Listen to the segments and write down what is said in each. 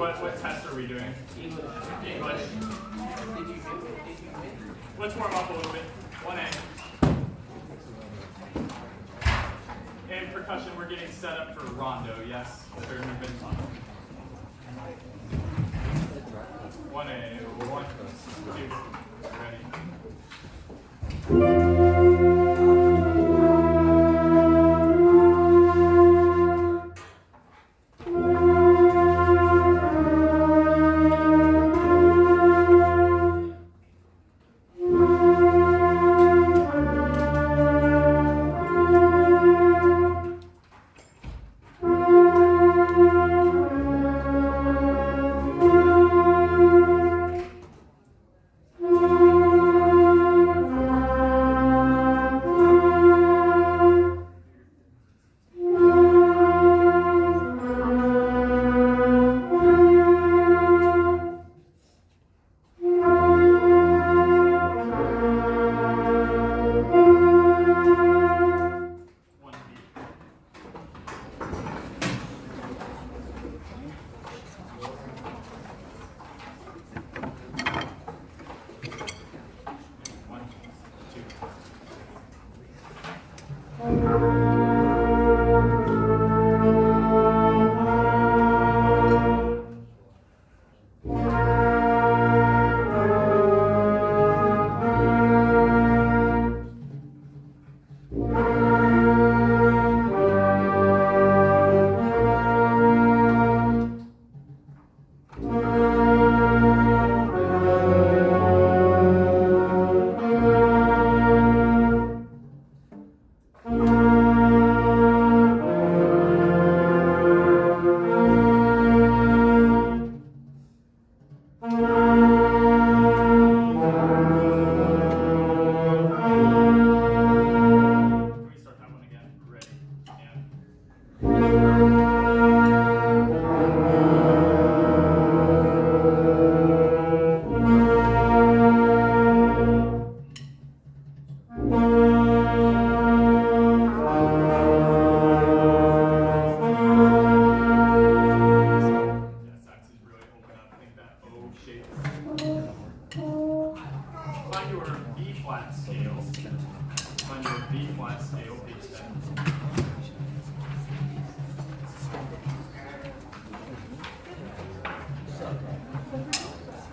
What test are we doing? English. English. Let's warm up a little bit. 1A. And percussion, we're getting set up for rondo, yes? The third movement. 1A. 1, 2, ready.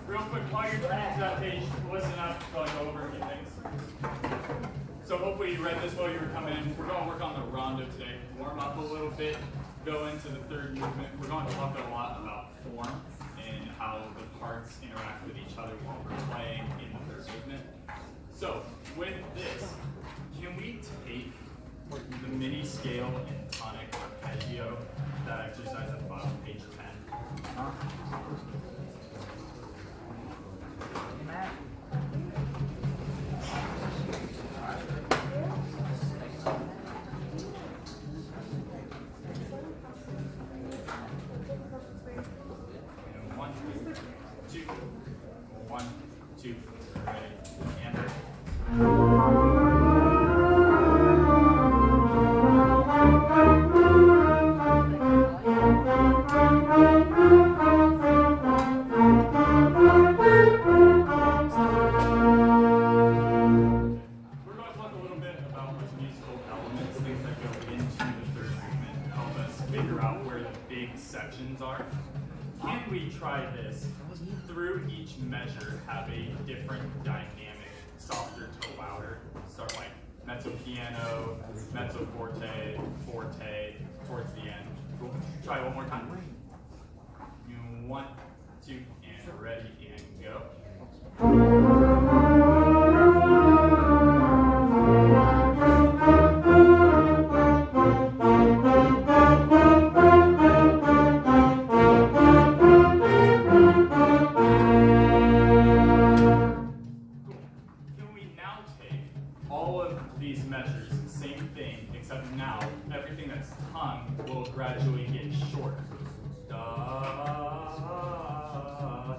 Real quick, while you're turning to that page, listen up, so I go over a few things. So hopefully you read this while you were coming in. We're going to work on the rondo today. Warm up a little bit, go into the third movement. We're going to talk a lot about form and how the parts interact with each other while we're playing in the third movement. So with this, can we take the mini scale and tonic arpeggio, that exercise at the bottom of page 10? Matt? One, two, 1, 2, ready, and figure out where the big sections are. Can we try this? Through each measure, have a different dynamic, softer to louder. Start like mezzo piano, mezzo forte, forte, towards the end. Cool. Try one more time. 1, 2, and ready, and go. These measures, same thing, except now everything that's tongue will gradually get shorter. Da,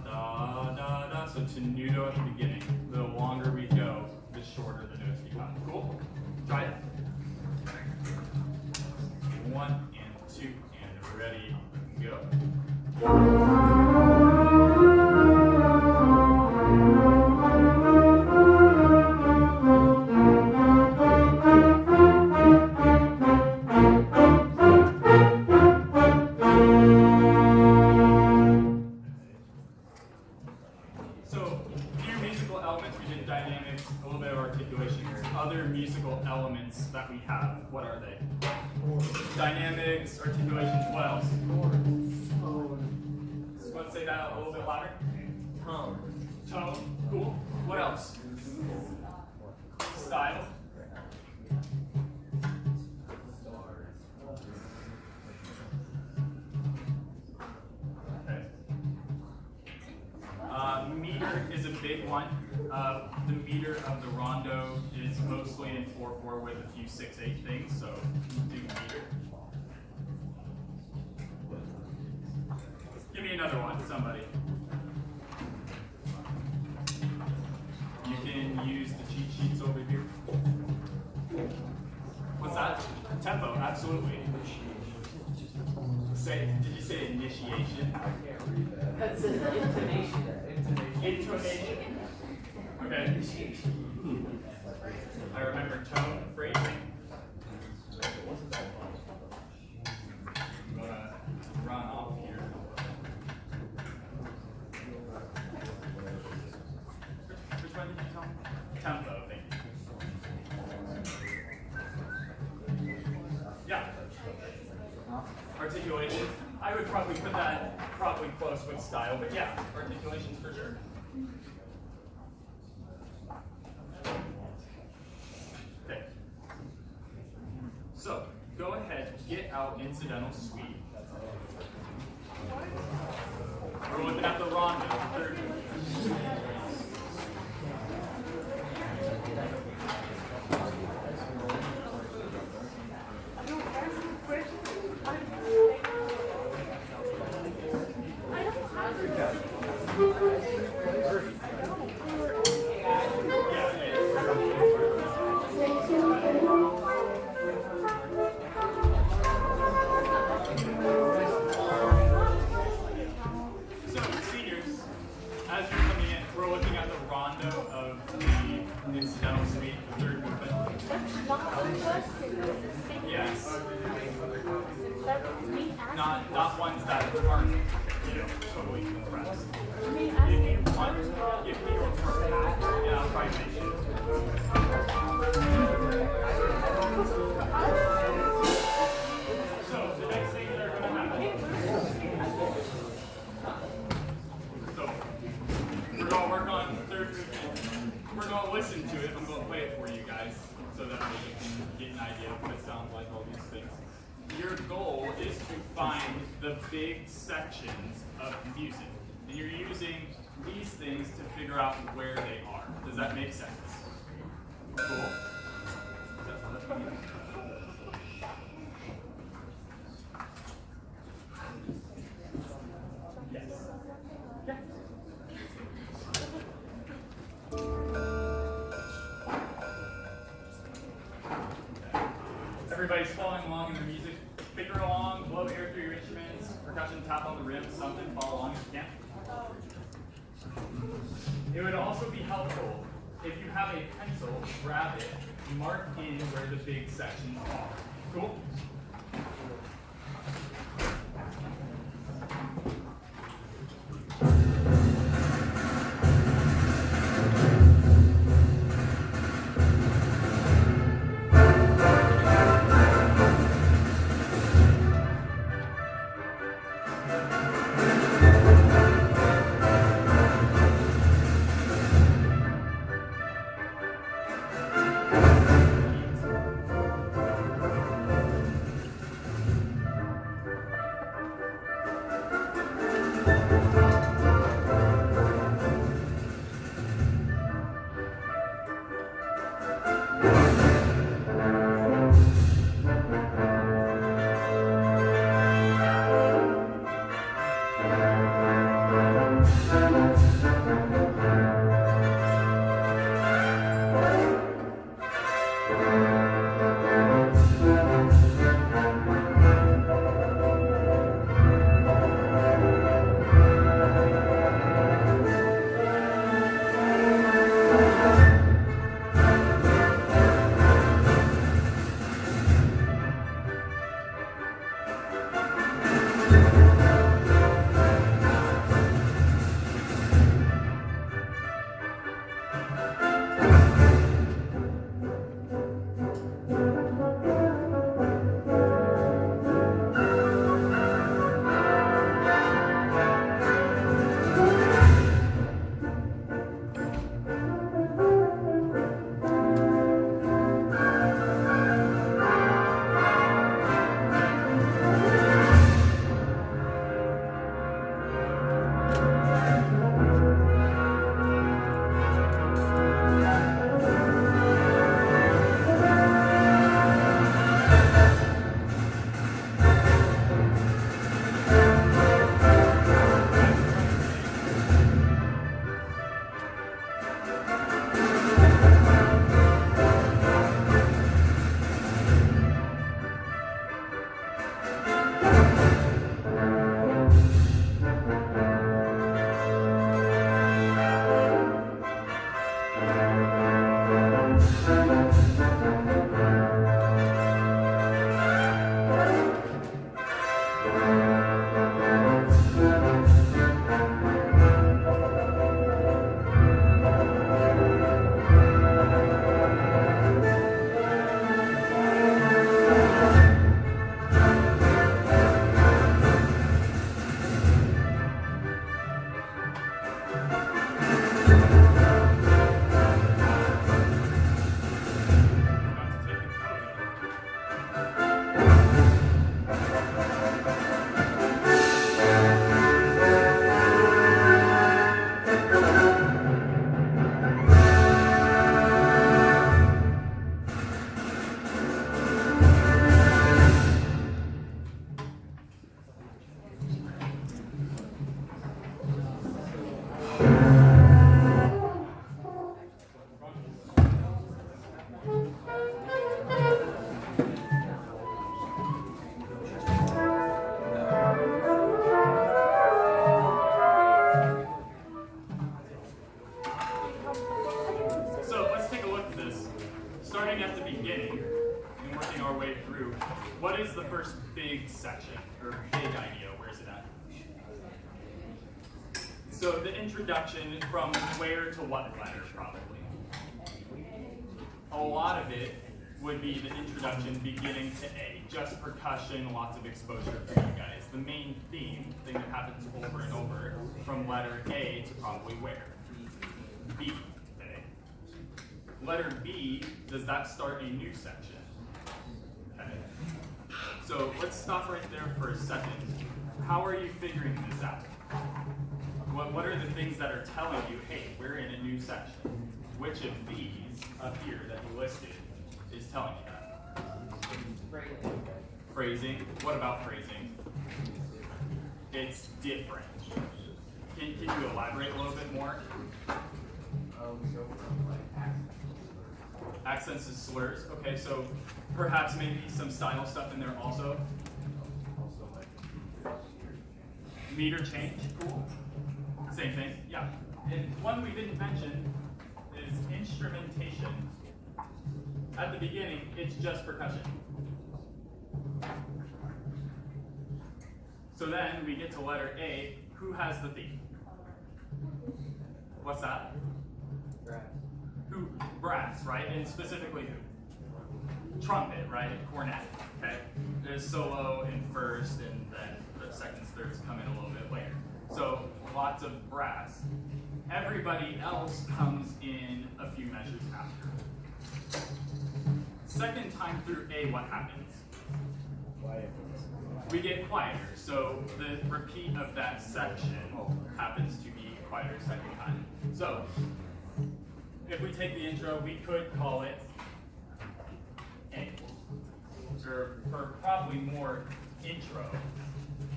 da, da, da. So tenuto at the beginning. The longer we go, the shorter the notes become. Cool? Try it. 1 and 2 and ready, go. today? Dynamics, articulations, what else? Let's say that a little bit louder. Tone. Tone, cool. What else? Style. Okay. Meter is a big one. The meter of the rondo is mostly in 4/4 with a few 6/8 things, so do meter. Give me another one, somebody. You can use the cheat sheets over here. What's that? Tempo, absolutely. Did you say initiation? That's an intonation. Intonation. Okay. I remember tone, phrasing. I'm gonna run off here. Which one did you tell me? Tempo, thank you. Yeah. Articulation. I would probably put that probably close with style, but yeah, articulations for sure. Okay. So go ahead, get out incidental sweep. We're looking at the rondo, third. So, seniors, as you're coming in, we're looking at the rondo of the incidental suite, the third movement. Yes. Not ones that aren't, totally compressed. If you want, give me your first, yeah, I'll try to make it. So, the next thing that are going to happen. So, we're going to work on third movement. We're going to listen to it. I'm going to play it for you guys so that you can get an idea of what it sounds like, all these things. Your goal is to find the big sections of music. And you're using these things to figure out where they are. Does that make sense? Cool. Yes. Yeah. Everybody's following along in the music. Finger along, blow air through your instruments, percussion, tap on the rim, something, follow along if you can. It would also be helpful if you have a pencil, grab it, mark in where the big sections are. Cool? What is the first big section, or big idea? Where's it at? So the introduction from where to what letter, probably. A lot of it would be the introduction beginning to A, just percussion, lots of exposure for you guys. The main thing that happens over and over from letter A to probably where? B. Okay. Letter B, does that start a new section? Okay. So let's stop right there for a second. How are you figuring this out? What are the things that are telling you, hey, we're in a new section? Which of these up here that you listed is telling you that? Phrasing. Phrasing. What about phrasing? It's different. Can you elaborate a little bit more? Accents and slurs. Okay, so perhaps maybe some style stuff in there also. Meter change. Cool. Same thing. Yeah. And one we didn't mention is instrumentation. At the beginning, it's just percussion. So then we get to letter A. Who has the theme? What's that? Brass. Who? Brass, right? And specifically who? Trumpet, right? Cornet. Okay. There's solo in first, and then the seconds, thirds come in a little bit later. So lots of brass. Everybody else comes in a few measures after. Second time through A, what happens? Quiet. We get quieter. So the repeat of that section happens to be quieter second time. So if we take the intro, we could call it A. Or probably more intro.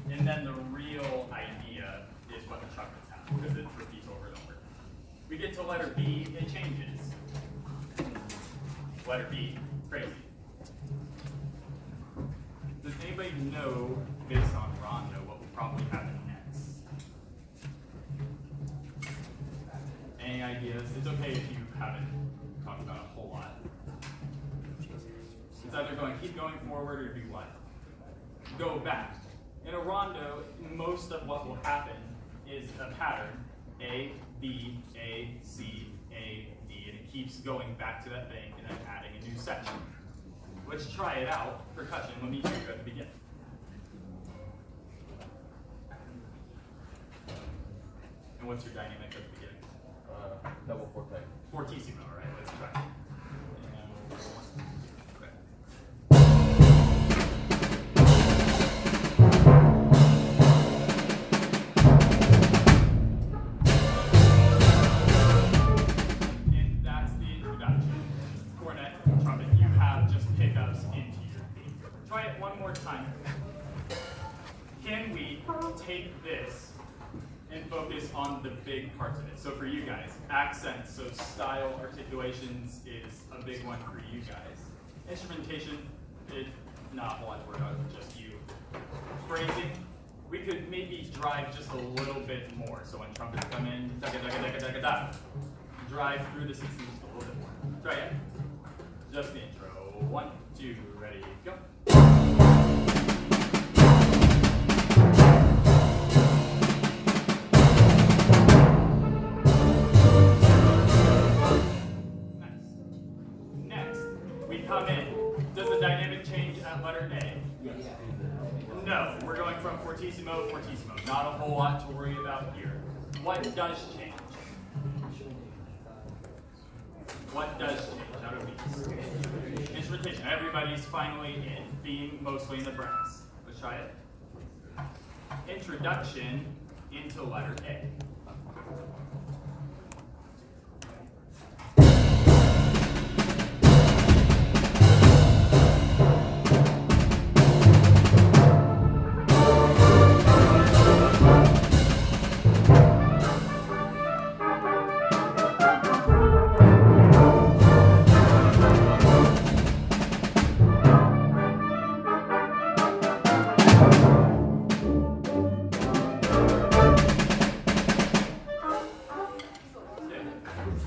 And then the real idea is what the trumpets have, because it repeats over and over. We get to letter B, it changes. Letter B, crazy. Does anybody know, based on Rondo, what will probably happen next? Any ideas? It's okay if you haven't talked about a whole lot. It's either keep going forward, or do what? Go back. In a rondo, most of what will happen is a pattern, A, B, A, C, A, D, and it keeps going back to that thing and then adding a new section. Let's try it out. Percussion, let me hear you at the beginning. And what's your dynamic at the beginning? Double forte. Fortissimo, all right, let's try it. take this and focus on the big parts of it. So for you guys, accents, so style, articulations is a big one for you guys. Instrumentation, it's not a whole lot to worry about, just you. Phrasing, we could maybe drive just a little bit more. So when trumpets come in, da da da da da da da, drive through the 16th just a little bit more. Try again. Just the intro. 1, 2, ready, go. Come in. Does the dynamic change at letter A? Yes. No. We're going from fortissimo, fortissimo. Not a whole lot to worry about here. What does change? What does change out of these? Instrumentation. Everybody's finally in. Theme mostly in the brass. Let's try it. Introduction into letter A.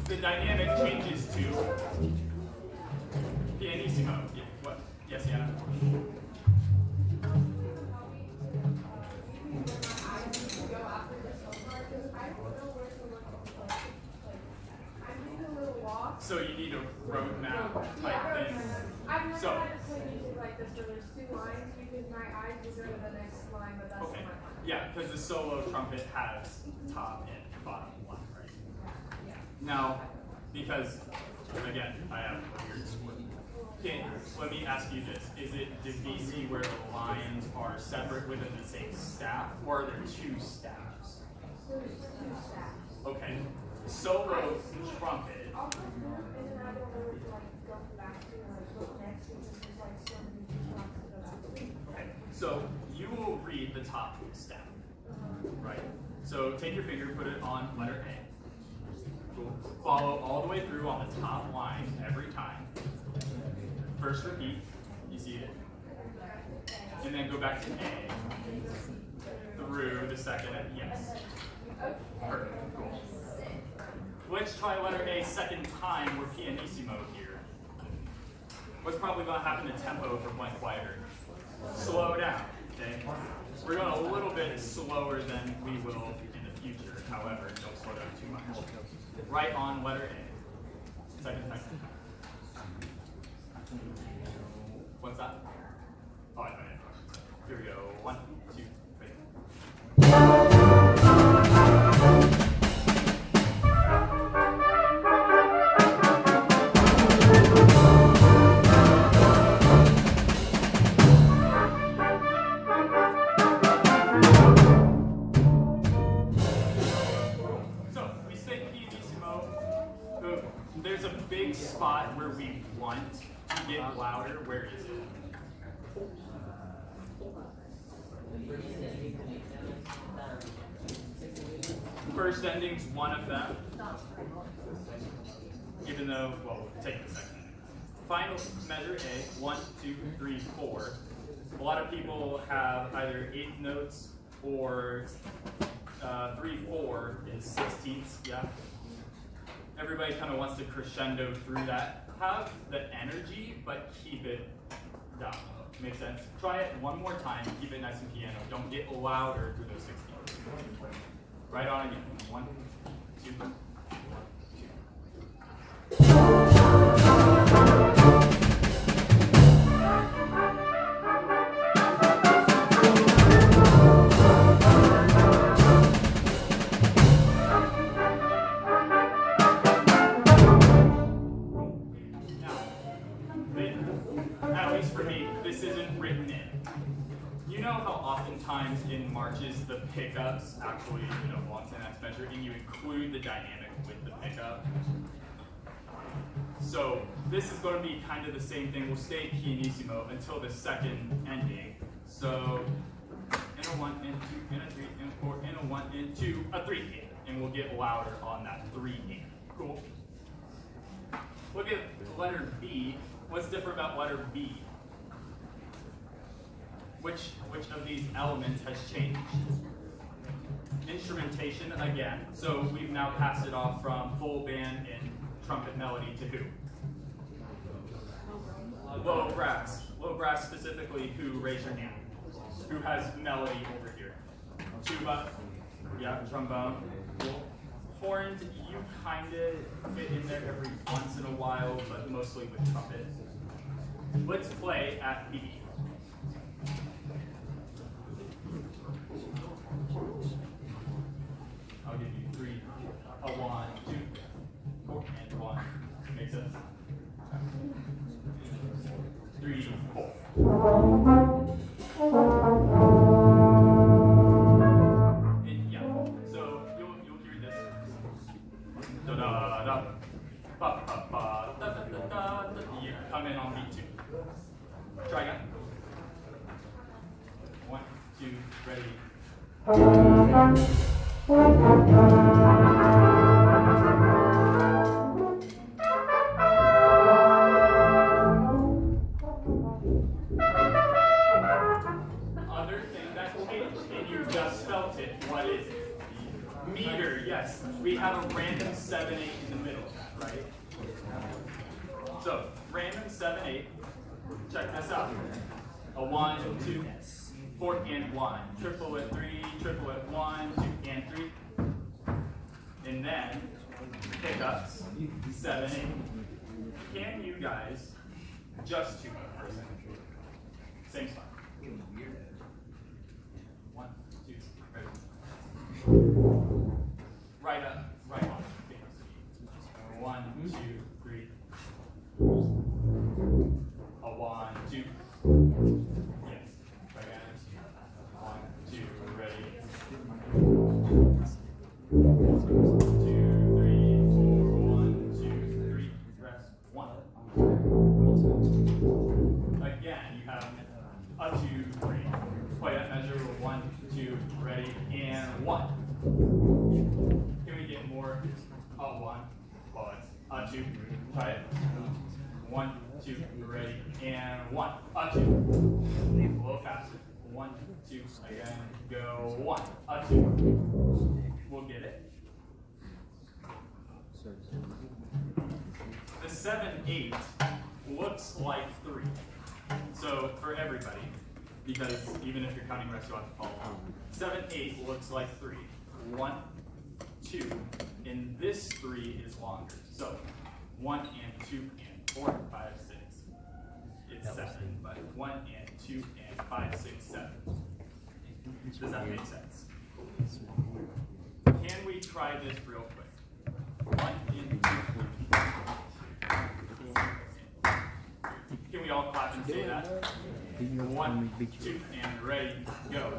The dynamic changes to pianissimo. Yeah, what? Yes, Yana? So you need a roadmap type thing. I've never So, had to play music like this where there's 2 lines because my eyes will go to the next line, but that's okay. not my line. Yeah, because the solo trumpet has top and bottom line, right? Yeah. Now, because, again, I have a weird split. Okay, let me ask you this. Is it divisi where the lines are separate within the same staff, or are there 2 staffs? So there's 2 staffs. Okay, solo trumpet. I'll go through and then I don't know what to like go back to or like look next because there's like so many spots to go back to. Okay, so you will read the top staff, right? So take your finger, put it on letter A. Cool. Follow all the way through on the top line every time. First repeat, you see it? And then go back to A through the second, yes. Perfect, cool. Let's try letter A second time, we're pianissimo here. What's probably going to happen, the tempo for one quieter? Slow down, okay? We're going a little bit slower than we will in the future, however, don't slow down too much. Right on letter A. Second time. What's that? Oh, I know. Here we go. 1, 2, 3. There's a big spot where we want to get louder. Where is it? First ending's one of them. Even though, well, take the second ending. Final measure A, 1, 2, 3, 4. A lot of people have either 8th notes or 3, 4 is 16ths, yeah. Everybody kind of wants to crescendo through that. Have the energy, but keep it down. Makes sense? Try it one more time. Keep it nice and piano. Don't get louder through those 16. Right on again. 1, 2, 1, 2. At least for me, this isn't written in. You know how oftentimes in marches the pickups actually, belong to the next measure, and you include the dynamic with the pickup. So this is going to be kind of the same thing. We'll stay pianissimo until the second ending. So in 1 and 2 and a 3 and 4 and a 1 and 2, a 3 and. And we'll get louder on that 3 and. Cool. Look at letter B. What's different about letter B? Which of these elements has changed? Instrumentation again. So we've now passed it off from full band and trumpet melody to who? Low brass. Low brass specifically, who? Raise your hand. Who has melody over here? Tuba. Yeah, trombone. Cool. Horns, you kind of fit in there every once in a while, but mostly with trumpet. Let's play at B. I'll give you 3, a 1, 2, 4, and 1. Makes sense? 3, 4. And yeah, so you'll hear this. Da da da, ba ba ba, da da da da. You come in on beat 2. Try again. 1, 2, ready. Other thing that changed, and you just felt it. What is it? Meter, yes. We have a random 7/8 in the middle of that, right? So, random 7/8. Check this out. A 1, 2, 4 and 1. Triplet 3, triplet 1, 2 and 3. And then pickups 7/8. Can you guys just tuba for a second? Same spot. 1, 2, ready. Right up, right on. 1, 2, 3. A 1, 2. Yes. Right again. 1, 2, ready. 2, 3, 4. 1, 2, 3. Rest. 1. Again, you have a 2, 3. Play that measure. 1, 2, ready, and 1. Can we get more? A 1. Well, it's a 2. Try it. 1, 2, ready, and 1. A 2. A little faster. 1, 2, again, go 1. A 2. We'll get it. The 7/8 looks like 3. So for everybody, because even if you're counting rest, you'll have to follow along. 7/8 looks like 3. 1, 2, and this 3 is longer. So 1 and 2 and 4, 5, 6. It's 7, but 1 and 2 and 5, 6, 7. Does that make sense? Can we try this real quick? 1 and 2. Can we all clap and say that? 1, 2, and ready, go.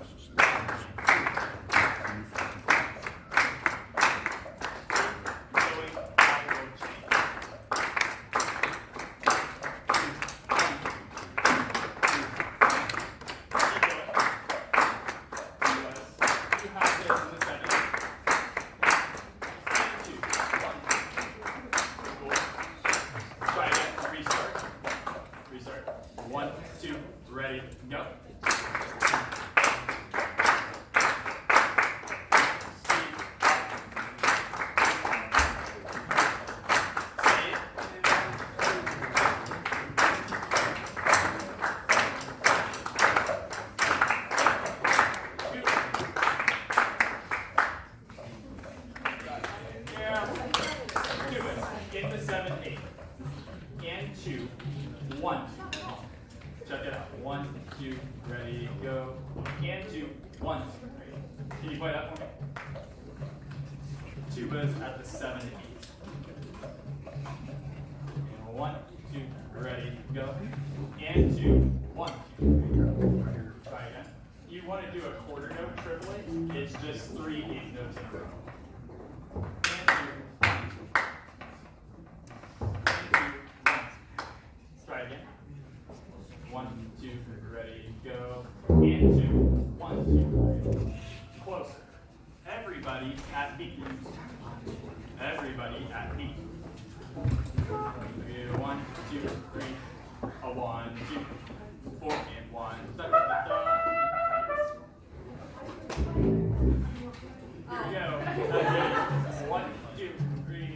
Get the 7/8 and 2, 1. Check it out. 1, 2, ready, go. And 2, 1. Can you play that for me? Tubas at the 7/8. 1, 2, ready, go. And 2, 1. Try again. You want to do a quarter note triplet? It's just 3 8 notes in a row. Again. 1, 2, ready, go. And 2, 1, 2. everybody at B. Everybody at B. Okay, 1, 2, 3. A 1, 2, 4, and 1. Da, da, da, da. Here we go. Okay. 1, 2, 3.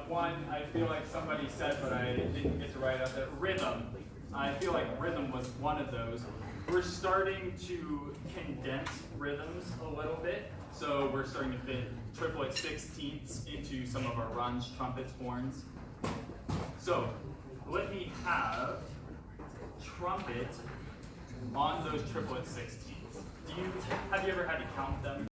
One, I feel like somebody said, but I didn't get to write out that rhythm. I feel like rhythm was one of those. We're starting to condense rhythms a little bit. So we're starting to fit triplet 16ths into some of our runs, trumpets, horns. So let me have trumpet on those triplet 16ths. Have you ever had to count them?